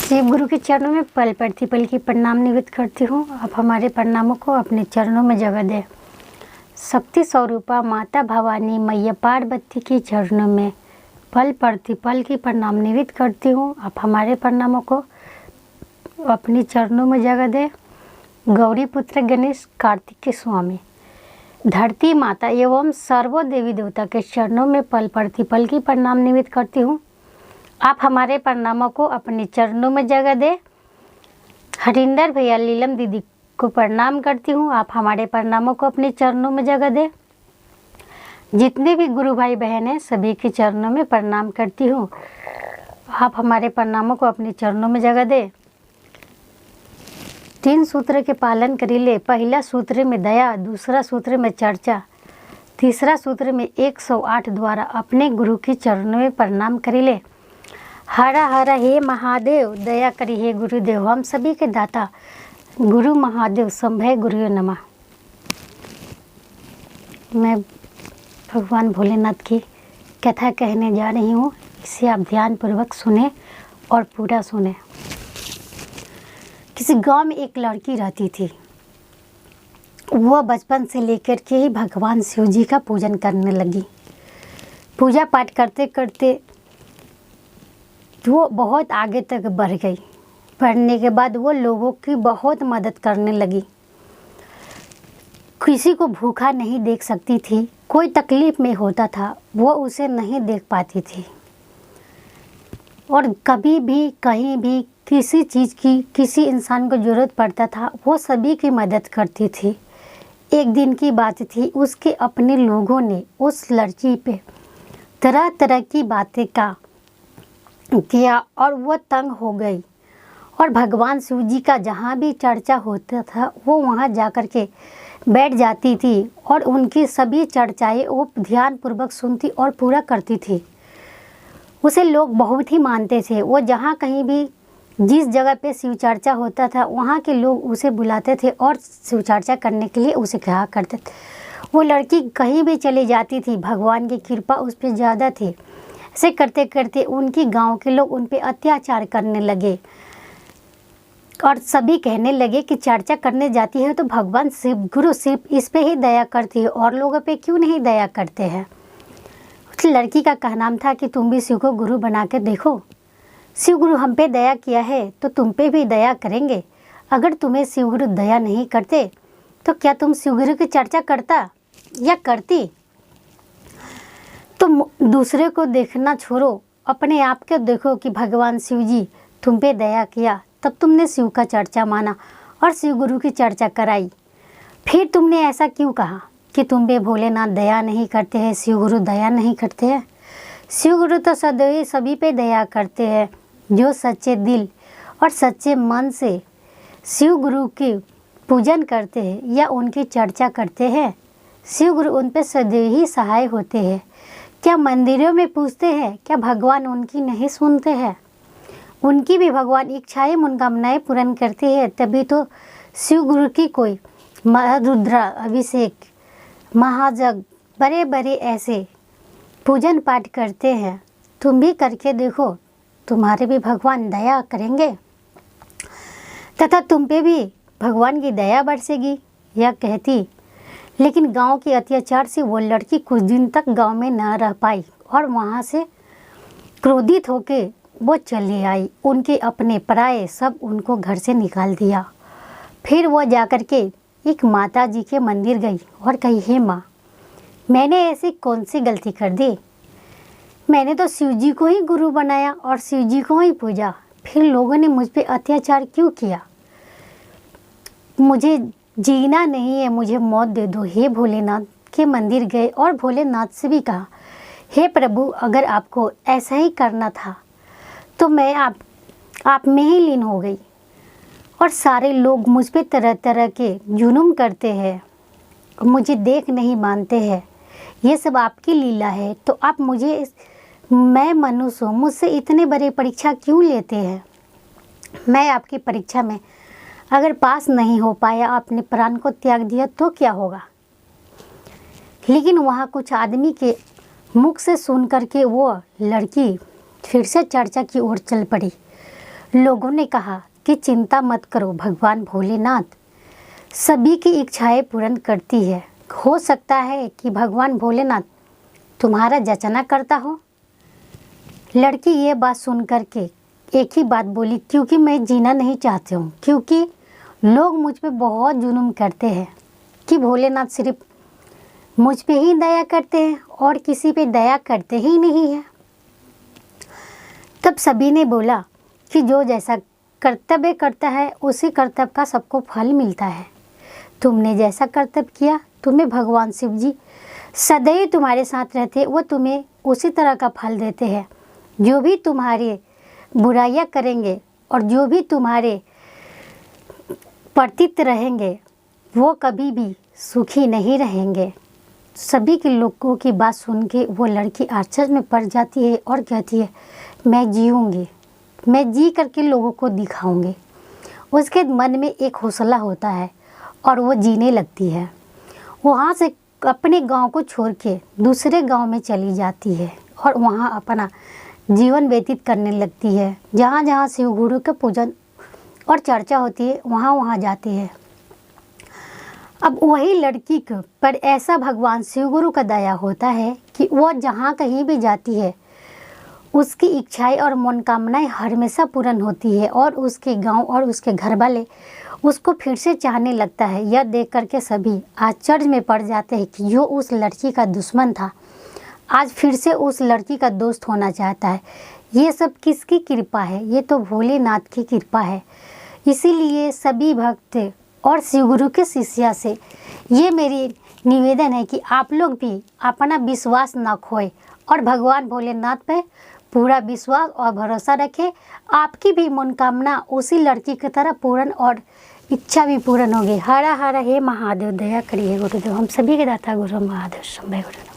शिव गुरु के चरणों में पल प्रतिपल की प्रणाम निवेदित करती हूँ। आप हमारे प्रणामों को अपने चरणों में जगह दें। शक्ति स्वरूपा माता भवानी मैया पार्वती के चरणों में पल प्रतिपल की प्रणाम निवेदित करती हूँ। आप हमारे प्रणामों को अपने चरणों में जगह दें। गौरी पुत्र गणेश कार्तिक के स्वामी धरती माता एवं सर्व देवी देवता के चरणों में पल प्रतिपल की प्रणाम निवेदित करती हूँ। आप हमारे प्रणामों को अपने चरणों में जगह दें। हरिंदर भैया लीलम दीदी को प्रणाम करती हूँ। आप हमारे प्रणामों को अपने चरणों में जगह दें। जितने भी गुरु भाई बहन हैं सभी के चरणों में प्रणाम करती हूँ। आप हमारे प्रणामों को अपने चरणों में जगह दें। 3 सूत्र के पालन करिले। पहला सूत्र में दया, दूसरा सूत्र में चर्चा, तीसरा सूत्र में 108 द्वारा अपने गुरु के चरणों में प्रणाम करिले। हरा हरा हे महादेव, दया करी हे गुरुदेव, हम सभी के दाता गुरु महादेव संभय गुरु नमः। मैं भगवान भोलेनाथ की कथा कहने जा रही हूँ, इसे आप ध्यानपूर्वक सुने और पूरा सुने। किसी गांव में एक लड़की रहती थी। वह बचपन से लेकर के ही भगवान शिव जी का पूजन करने लगी। पूजा पाठ करते करते वो बहुत आगे तक बढ़ गई। बढ़ने के बाद वो लोगों की बहुत मदद करने लगी। किसी को भूखा नहीं देख सकती थी, कोई तकलीफ़ में होता था वो उसे नहीं देख पाती थी। और कभी भी कहीं भी किसी चीज़ की किसी इंसान को ज़रूरत पड़ता था वो सभी की मदद करती थी। एक दिन की बात थी, उसके अपने लोगों ने उस लड़की पे तरह तरह की बातें किया और वो तंग हो गई। और भगवान शिव जी का जहाँ भी चर्चा होता था वो वहाँ जाकर के बैठ जाती थी और उनकी सभी चर्चाएं वो ध्यानपूर्वक सुनती और पूरा करती थी। उसे लोग बहुत ही मानते थे। वो जहाँ कहीं भी जिस जगह पे शिव चर्चा होता था वहाँ के लोग उसे बुलाते थे और शिव चर्चा करने के लिए उसे कहा करते थे। वो लड़की कहीं भी चली जाती थी, भगवान की कृपा उस पर ज़्यादा थी। ऐसे करते करते उनकी गांव के लोग उन पे अत्याचार करने लगे और सभी कहने लगे कि चर्चा करने जाती है तो भगवान शिव गुरु सिर्फ इस पे ही दया करती है और लोगों पे क्यों नहीं दया करते हैं। उस लड़की का कहना था कि तुम भी शिव को गुरु बना के देखो। शिव गुरु हम पे दया किया है तो तुम पे भी दया करेंगे। अगर तुम्हें शिव गुरु दया नहीं करते तो क्या तुम शिव गुरु की चर्चा करता या करती? तुम दूसरे को देखना छोड़ो, अपने आप को देखो कि भगवान शिव जी तुम पे दया किया, तब तुमने शिव का चर्चा माना और शिव गुरु की चर्चा कराई। फिर तुमने ऐसा क्यों कहा कि तुम पे भोलेनाथ दया नहीं करते हैं, शिव गुरु दया नहीं करते हैं? शिव गुरु तो सदैव सभी पे दया करते हैं। जो सच्चे दिल और सच्चे मन से शिव गुरु की पूजन करते हैं या उनकी चर्चा करते हैं, शिव गुरु उन पे सदैव ही सहाय होते हैं। क्या मंदिरों में पूछते हैं? क्या भगवान उनकी नहीं सुनते हैं? उनकी भी भगवान इच्छाएं मनोकामनाएं पूर्ण करते हैं। तभी तो शिव गुरु की कोई महारुद्रा अभिषेक, महाजग, बड़े बड़े ऐसे पूजन पाठ करते हैं। तुम भी करके देखो, तुम्हारे भी भगवान दया करेंगे तथा तुम पे भी भगवान की दया बरसेगी। यह कहती, लेकिन गांव के अत्याचार से वो लड़की कुछ दिन तक गांव में न रह पाई और वहां से क्रोधित होके वो चली आई। उनके अपने पराये सब उनको घर से निकाल दिया। फिर वो जाकर के एक माता जी के मंदिर गई और कही, हे माँ, मैंने ऐसी कौन सी गलती कर दी? मैंने तो शिव जी को ही गुरु बनाया और शिव जी को ही पूजा, फिर लोगों ने मुझ पे अत्याचार क्यों किया? मुझे जीना नहीं है, मुझे मौत दे दो। हे भोलेनाथ के मंदिर गए और भोलेनाथ से भी कहा, हे प्रभु, अगर आपको ऐसा ही करना था तो मैं आप में ही लीन हो गई। और सारे लोग मुझ पे तरह तरह के जुल्म करते हैं, मुझे देख नहीं मानते हैं। ये सब आपकी लीला है, तो आप मुझे, मैं मनुष्य हूँ, मुझसे इतने बड़े परीक्षा क्यों लेते हैं? मैं आपकी परीक्षा में अगर पास नहीं हो पाया, अपने प्राण को त्याग दिया तो क्या होगा? लेकिन वहाँ कुछ आदमी के मुख से सुन करके वो लड़की फिर से चर्चा की ओर चल पड़ी। लोगों ने कहा कि चिंता मत करो, भगवान भोलेनाथ सभी की इच्छाएं पूर्ण करती है। हो सकता है कि भगवान भोलेनाथ तुम्हारा जचना करता हो। लड़की ये बात सुन कर के एक ही बात बोली, क्योंकि मैं जीना नहीं चाहती हूँ, क्योंकि लोग मुझ पे बहुत जुल्म करते हैं कि भोलेनाथ सिर्फ मुझ पे ही दया करते हैं और किसी पे दया करते ही नहीं है। तब सभी ने बोला कि जो जैसा कर्तव्य करता है उसी कर्तव्य का सबको फल मिलता है। तुमने जैसा कर्तव्य किया तुम्हें भगवान शिव जी सदैव तुम्हारे साथ रहते, वो तुम्हें उसी तरह का फल देते हैं। जो भी तुम्हारे बुराइयां करेंगे और जो भी तुम्हारे प्रतित रहेंगे वो कभी भी सुखी नहीं रहेंगे। सभी के लोगों की बात सुन के वो लड़की आश्चर्य में पड़ जाती है और कहती है, मैं जीऊँगी, मैं जी करके लोगों को दिखाऊंगी। उसके मन में एक हौसला होता है और वो जीने लगती है। वहाँ से अपने गांव को छोड़ के दूसरे गांव में चली जाती है और वहाँ अपना जीवन व्यतीत करने लगती है। जहाँ जहाँ शिव गुरु के पूजन और चर्चा होती है वहाँ वहाँ जाती है। अब वही लड़की के पर ऐसा भगवान शिव गुरु का दया होता है कि वो जहाँ कहीं भी जाती है उसकी इच्छाएं और मनोकामनाएं हमेशा पूर्ण होती है और उसके गांव और उसके घर वाले उसको फिर से चाहने लगता है। यह देख करके सभी आश्चर्य में पड़ जाते हैं कि जो उस लड़की का दुश्मन था आज फिर से उस लड़की का दोस्त होना चाहता है। ये सब किसकी कृपा है? ये तो भोलेनाथ की कृपा है। इसीलिए सभी भक्त और शिव गुरु के शिष्या से ये मेरी निवेदन है कि आप लोग भी अपना विश्वास न खोए और भगवान भोलेनाथ पे पूरा विश्वास और भरोसा रखें। आपकी भी मनोकामना उसी लड़की की तरह पूर्ण और इच्छा भी पूर्ण होगी। हरा हरा हे महादेव, दया करिए गुरुदेव, हम सभी के दाता गुरु महादेव। शंभे गुरुदेव।